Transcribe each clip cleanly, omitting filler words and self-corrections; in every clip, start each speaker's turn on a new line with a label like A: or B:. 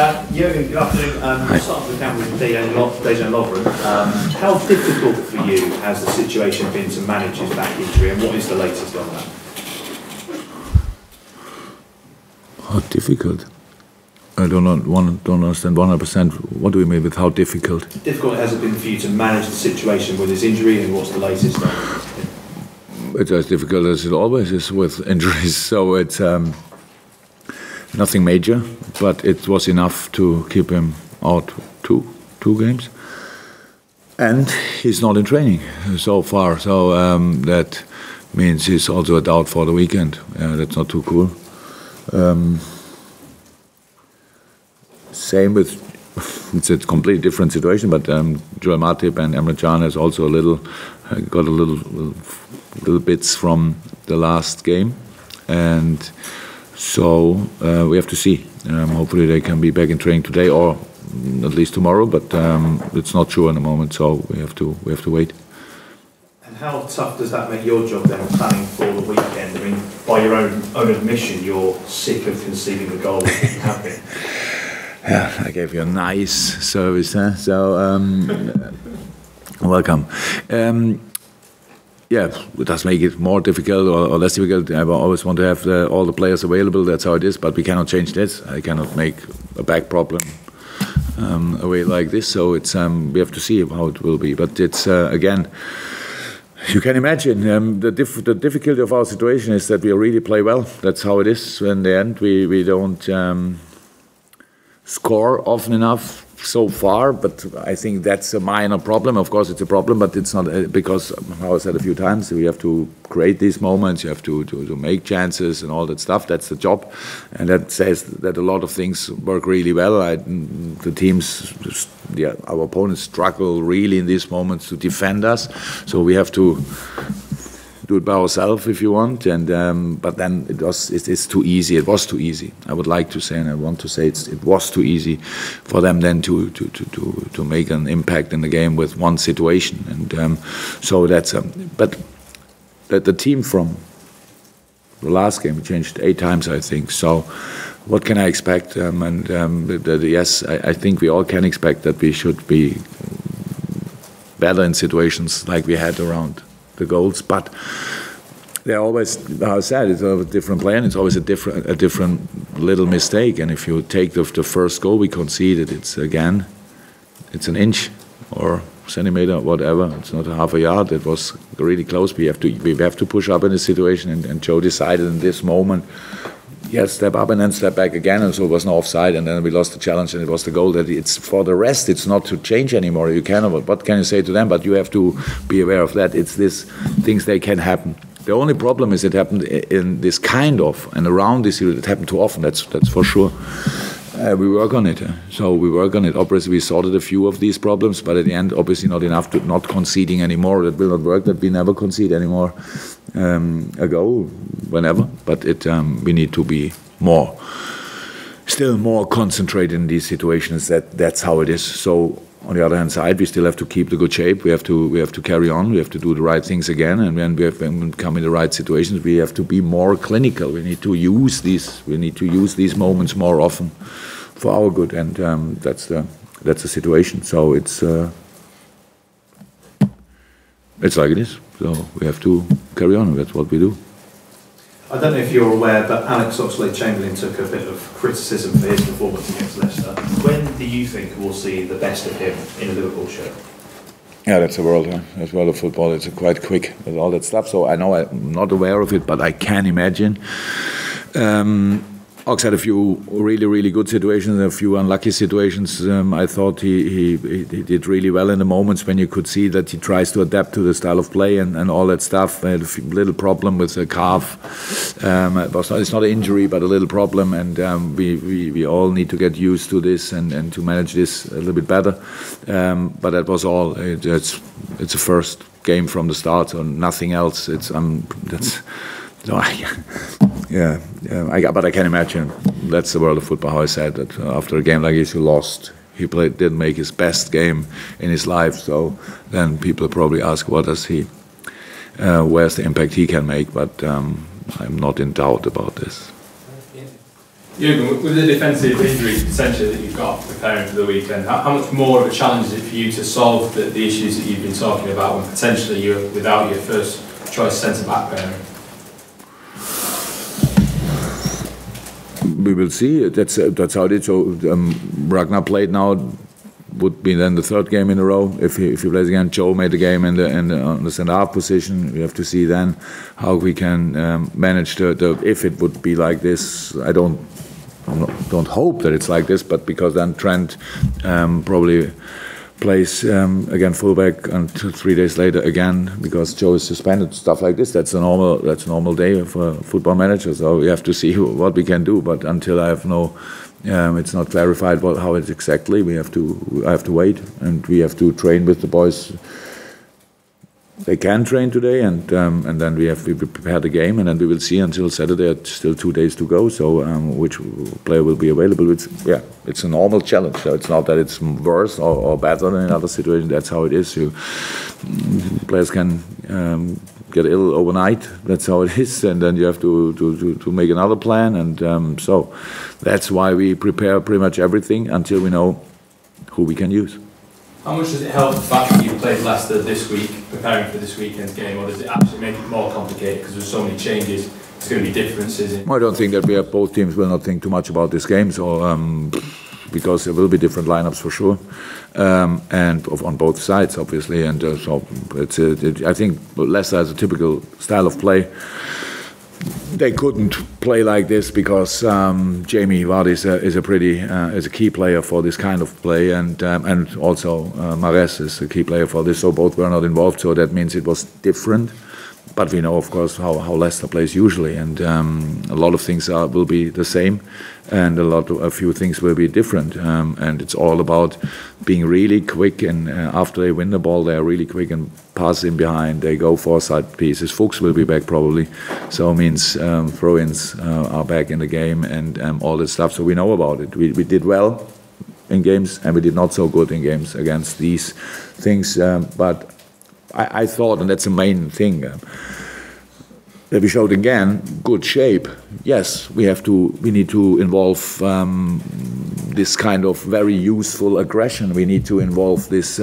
A: Jurgen, good afternoon. We'll start the account with Dejan Lovren. How difficult for you has the situation been to manage his back injury, and what is the latest on that?
B: How difficult? I don't understand 100%. What do we mean with how difficult?
A: Difficult has it been for you to manage the situation with his injury, and what's the latest on it?
B: It's as difficult as it always is with injuries. So it's nothing major, but it was enough to keep him out two games. And he's not in training so far. So that means he's also a doubt for the weekend. That's not too cool. Same with, it's a completely different situation, but Joel Matip and Emre Can has also got a little bits from the last game, and so we have to see. Hopefully they can be back in training today or at least tomorrow, but it's not sure in the moment, so we have to wait.
A: And how tough does that make your job then, planning for the weekend? I mean, by your own admission, you're sick of conceding the goals that you have been.
B: Yeah, I gave you a nice service, huh? So welcome. Yeah, it does make it more difficult or less difficult. I always want to have all the players available. That's how it is. But we cannot change this. I cannot make a back problem away like this. So it's we have to see how it will be. But it's again, you can imagine the difficulty of our situation is that we really play well. That's how it is. In the end, we don't score often enough so far, but I think that's a minor problem. Of course, it's a problem, but it's not because, how I said a few times, we have to create these moments, you have to make chances and all that stuff. That's the job, and that says that a lot of things work really well. The teams, our opponents struggle really in these moments to defend us, so we have to do it by ourselves if you want, and but then it's too easy. It was too easy. I would like to say, and I want to say, it was too easy for them then to make an impact in the game with one situation, and so that's but the team from the last game changed 8 times, I think. So what can I expect? Yes, I think we all can expect that we should be better in situations like we had around the goals, but they're always, how I said, it's a different play, and it's always a different little mistake. And if you take the first goal we conceded, it's an inch or centimeter, whatever. It's not a half a yard. It was really close. We have to push up in this situation, and Joe decided in this moment, yes, step up and then step back again, and so it was no offside, and then we lost the challenge, and it was the goal. That it's for the rest, it's not to change anymore. You cannot. What can you say to them? But you have to be aware of that. It's these things, they can happen. The only problem is it happened in this kind of and around this year. It happened too often. That's for sure. We work on it. So we work on it. Obviously, we sorted a few of these problems, but at the end, obviously not enough to not conceding anymore. That will not work. That we never concede anymore. A goal, whenever. But we need to be still more concentrated in these situations. That's how it is. So on the other hand side, we still have to keep the good shape. We have to carry on. We have to do the right things again. And when we come in the right situations, we have to be more clinical. We need to use these. We need to use these moments more often for our good. And that's the situation. So it's like it is. So we have to carry on. That's what we do.
A: I don't know if you're aware, but Alex Oxlade-Chamberlain took a bit of criticism for his performance against Leicester. When do you think we'll see the best of him in a Liverpool shirt?
B: Yeah, that's the world. That's world of football. It's quite quick with all that stuff. So I know I'm not aware of it, but I can imagine. Ox had a few really, really good situations, a few unlucky situations. I thought he did really well in the moments when you could see that he tries to adapt to the style of play and all that stuff. I had a little problem with the calf. It's not an injury, but a little problem, and we all need to get used to this and to manage this a little bit better. But that was all. It's a first game from the start, so nothing else. But I can imagine that's the world of football. How I said that after a game like this, he lost. He didn't make his best game in his life. So then people probably ask, what does he? Where's the impact he can make? But I'm not in doubt about this.
C: Jurgen, with the defensive injury potential that you've got preparing for the weekend, how much more of a challenge is it for you to solve the issues that you've been talking about when potentially you're without your first choice centre-back pairing?
B: We will see. That's how it is. So Ragnar played now. Would be then the third game in a row if he plays again. Joe made the game on the centre half position. We have to see then how we can manage the if it would be like this. I don't hope that it's like this, but because then Trent probably plays again fullback and 3 days later again because Joe is suspended, stuff like this. That's a normal day for a football manager. So we have to see what we can do. But until I have it's not clarified how it's exactly. I have to wait, and we have to train with the boys. They can train today, and then we prepare the game, and then we will see until Saturday. It's still 2 days to go. So which player will be available? It's a normal challenge. So it's not that it's worse or better than in other situations. That's how it is. Players can get ill overnight. That's how it is, and then you have to make another plan, and so that's why we prepare pretty much everything until we know who we can use.
C: How much does it help the fact that you played Leicester this week, preparing for this weekend's game, or does it actually make it more complicated because there's so many changes? There's going to be differences. I
B: don't think that both teams will not think too much about this game, so because there will be different lineups for sure, and on both sides obviously, and so I think Leicester has a typical style of play. They couldn't play like this because Jamie Vardy is a key player for this kind of play, and also Mahrez is a key player for this. So both were not involved. So that means it was different. But we know, of course, how Leicester plays usually, and a lot of things will be the same, and a few things will be different. And it's all about being really quick, and after they win the ball, they are really quick and pass in behind. They go for side pieces. Fuchs will be back probably, so it means throw-ins are back in the game, and all this stuff. So we know about it. We did well in games, and we did not so good in games against these things, but I thought, and that's the main thing, that we showed again good shape. Yes, we need to involve this kind of very useful aggression. We need to involve this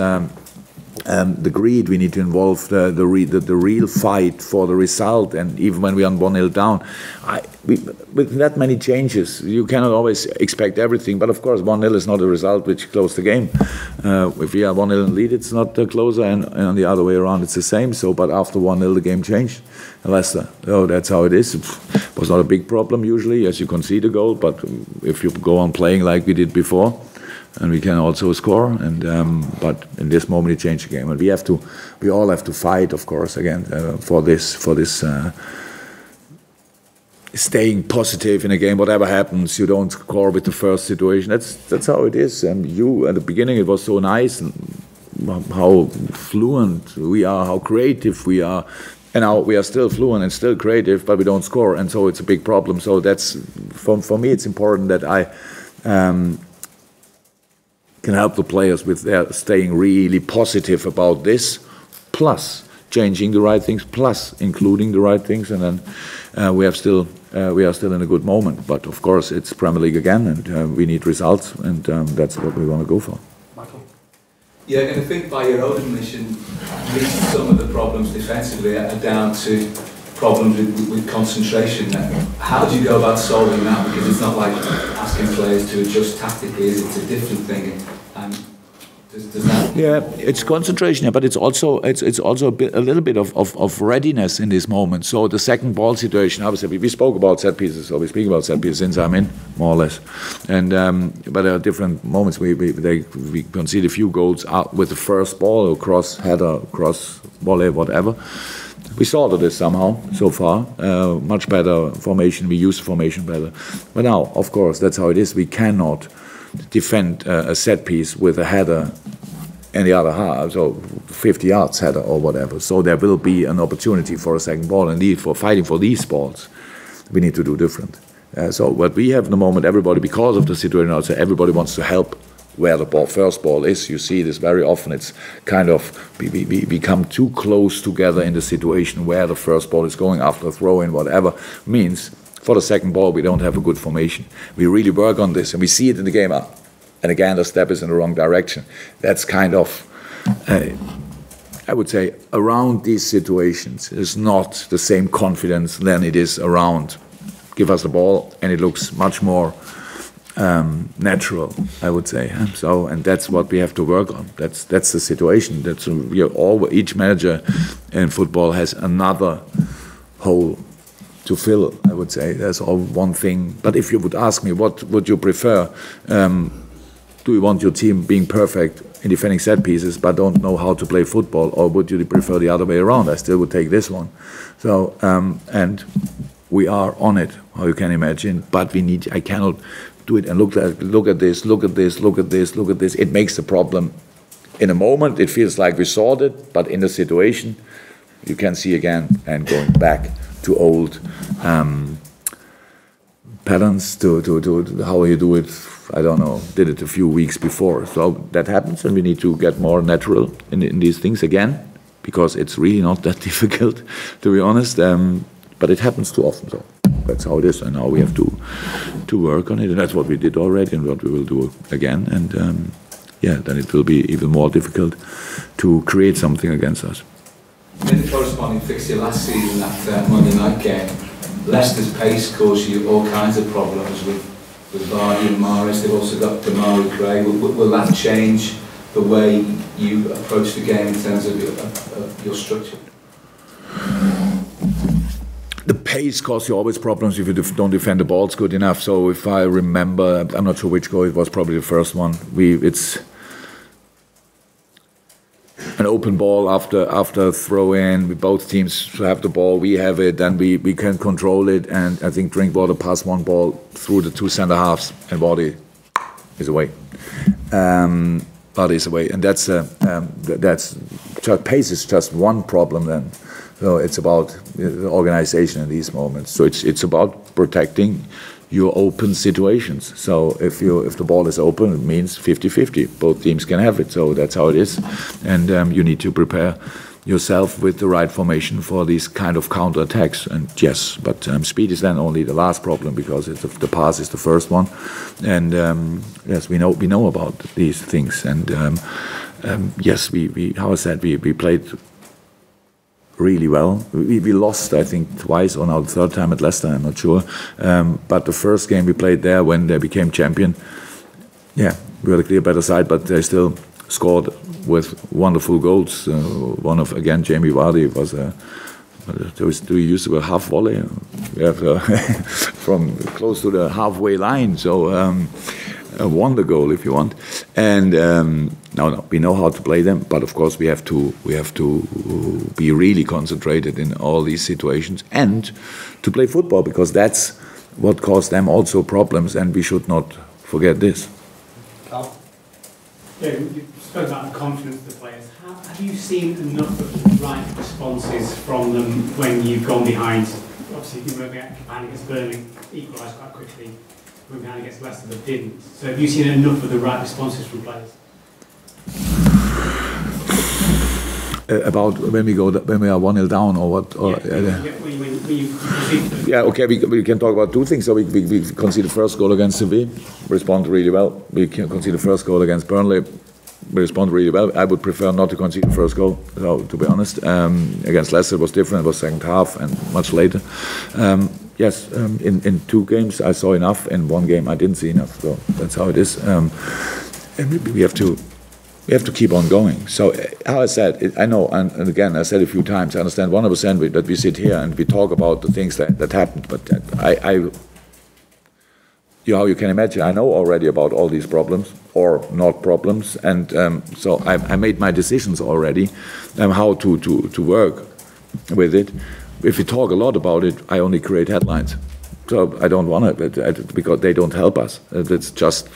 B: the greed. We need to involve the real fight for the result. And even when we are 1-0 down, with that many changes, you cannot always expect everything. But of course, 1-0 is not a result which closed the game. If we are 1-0 in lead, it's not closer, and on the other way around, it's the same. So, but after 1-0, the game changed. Leicester, that's how it is. It was not a big problem usually, as you concede a goal. But if you go on playing like we did before, and we can also score, and but in this moment it changed the game, and we all have to fight, of course, again for this staying positive in a game. Whatever happens, you don't score with the first situation. That's how it is. And at the beginning, it was so nice, and how fluent we are, how creative we are. And now we are still fluent and still creative, but we don't score, and so it's a big problem. So that's for me. It's important that I can help the players with their staying really positive about this, plus changing the right things, plus including the right things, and then we are still in a good moment. But of course, it's Premier League again, and we need results, and that's what we want to go for.
D: Yeah, and I think by your own admission, at least some of the problems defensively are down to problems with concentration. How do you go about solving that? Because it's not like asking players to adjust tactically, it's a different thing. Does that...
B: Yeah, it's concentration, but it's also a little bit of readiness in this moment. So the second ball situation, obviously, we spoke about set pieces, so we speak about set pieces since I'm in, more or less. And but there are different moments. We concede a few goals out with the first ball, or cross header, cross volley, whatever. We sorted this somehow so far. Much better formation. We use formation better. But now, of course, that's how it is. We cannot defend a set piece with a header and the other half, so 50 yards header or whatever. So there will be an opportunity for a second ball. Indeed, for fighting for these balls, we need to do different. So what we have in the moment, everybody, because of the situation outside, everybody wants to help where the first ball is. You see this very often. It's kind of, we become too close together in the situation where the first ball is going after a throw-in, whatever, means for the second ball, we don't have a good formation. We really work on this, and we see it in the game. And again, the step is in the wrong direction. That's kind of, I would say, around these situations is not the same confidence than it is around. Give us the ball, and it looks much more natural, I would say. So, and that's what we have to work on. That's the situation. Each manager in football has another hole to fill, I would say. There's all one thing. But if you would ask me, what would you prefer? Do you want your team being perfect in defending set pieces but don't know how to play football, or would you prefer the other way around? I still would take this one. So, and we are on it, how you can imagine. But I cannot do it and look at this. It makes the problem. In a moment, it feels like we solved it, but in the situation, you can see again and going back to old patterns, to how you do it. I don't know, did it a few weeks before. So that happens, and we need to get more natural in these things again, because it's really not that difficult, to be honest. But it happens too often, so that's how it is. And now we have to work on it, and that's what we did already and what we will do again. And then it will be even more difficult to create something against us.
D: In the corresponding fixture last season, that Monday night game, Leicester's pace caused you all kinds of problems with Vardy and Mahrez. They've also got Damari Gray. Will that change the way you approach the game in terms of your structure?
B: The pace causes you always problems if you don't defend the balls good enough. So if I remember, I'm not sure which goal, it was probably the first one. It's an open ball after throw in. Both teams have the ball, we have it, and we can control it. And I think Drinkwater passed one ball through the two centre halves, and Vardy is away. Vardy is away, and that's pace is just one problem then. So it's about the organisation in these moments. So it's about protecting your open situations. So if the ball is open, it means 50-50. Both teams can have it. So that's how it is. And you need to prepare yourself with the right formation for these kind of counter-attacks. And yes, but speed is then only the last problem, because the pass is the first one. And yes, we know about these things. And yes, how I said, we played really well. We lost, I think, twice, or now the third time at Leicester, I'm not sure. But the first game we played there, when they became champion, we were the clear better side, but they still scored with wonderful goals. One of, again, Jamie Vardy was we used to a half volley. We have from close to the halfway line, so a wonder goal, if you want. And no, we know how to play them, but of course we have to be really concentrated in all these situations and to play football, because that's what caused them also problems, and we should not forget this.
E: Carl? Yeah, you spoke about the confidence of the players. Have you seen enough of the right responses from them when you've gone behind? Obviously, you were behind against Burnley, equalised quite quickly. Went behind against Leicester, but didn't. So have you seen enough of the right responses from players?
B: About when we are 1-0 down, or what? Or, okay, we can talk about two things. So we conceded the first goal against Sevilla, respond really well. We can concede the first goal against Burnley, we respond really well. I would prefer not to concede the first goal, so, to be honest. Against Leicester it was different, it was second half and much later. Yes, in two games I saw enough, in one game I didn't see enough, so that's how it is. And we have to keep on going. So, how I said, I know, and again, I said a few times, I understand 100% that we sit here and we talk about the things that happened, but how you can imagine, I know already about all these problems, or not problems, and so I made my decisions already, how to work with it. If we talk a lot about it, I only create headlines. So I don't want it, because they don't help us. It's just,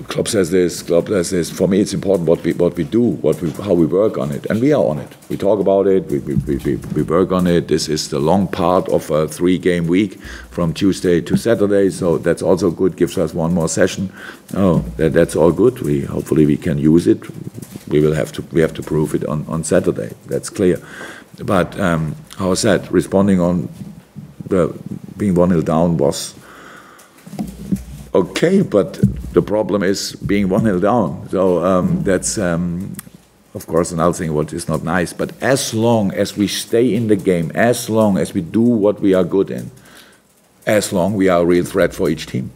B: Klopp says this, Klopp says this. For me, it's important what we do, how we work on it, and we are on it. We talk about it, we work on it. This is the long part of a 3-game week, from Tuesday to Saturday. So that's also good. Gives us one more session. Oh, that's all good. Hopefully we can use it. We have to prove it on Saturday. That's clear. But how I said, responding on being 1-0 down was okay, but the problem is being 1-0 down. So that's, of course, another thing what is not nice. But as long as we stay in the game, as long as we do what we are good in, as long we are a real threat for each team.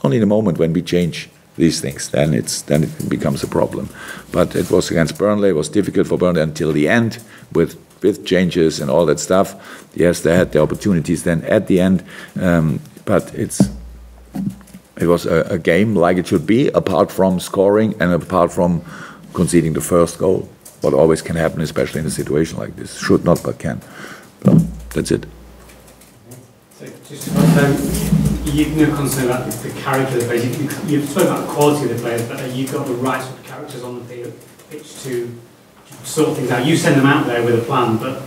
B: Only in the moment when we change these things, then it becomes a problem. But it was against Burnley. It was difficult for Burnley until the end with changes and all that stuff. Yes, they had the opportunities then at the end, but it was a game like it should be, apart from scoring and apart from conceding the first goal. What always can happen, especially in a situation like this. Should not, but can. So that's it.
E: So just to confirm, you've no concern about the character of the players. You've spoken about the quality of the players, but you've got the right sort of characters on the pitch to sort things out. You send them out there with a plan, but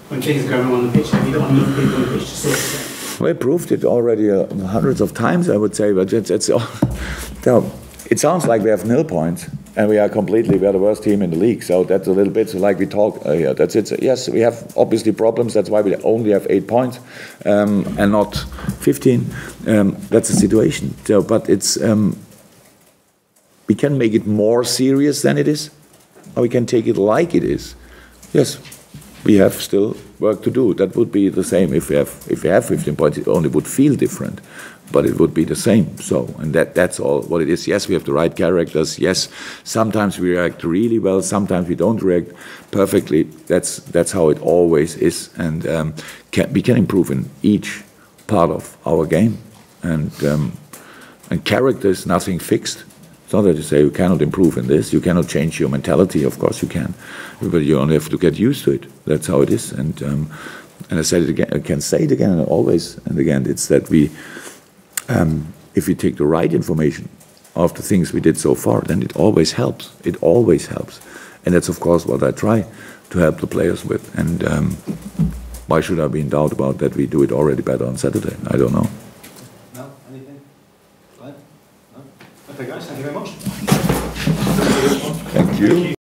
E: when things are going wrong on the pitch, have you got enough people on the pitch to sort it out?
B: We proved it already hundreds of times, I would say, but it sounds like we have 0 points, and we are the worst team in the league. So that's a little bit so like we talk here. That's it. So yes, we have obviously problems. That's why we only have 8 points and not 15. That's the situation. So, but it's we can make it more serious than it is, or we can take it like it is. Yes, we have still work to do. That would be the same if we have 15 points. It only would feel different, but it would be the same. So, and that's all what it is. Yes, we have the right characters. Yes, sometimes we react really well. Sometimes we don't react perfectly. That's how it always is. And we can improve in each part of our game. And character is nothing fixed. It's not that you say you cannot improve in this. You cannot change your mentality. Of course you can, but you only have to get used to it. That's how it is. And I said it again. I can say it again and always and again. It's that we. If we take the right information of the things we did so far, then it always helps. It always helps. And that's, of course, what I try to help the players with. And why should I be in doubt about that we do it already better on Saturday? I don't know.
A: No? Anything? Glenn? No? Okay, guys, thank you very much.
B: Thank you.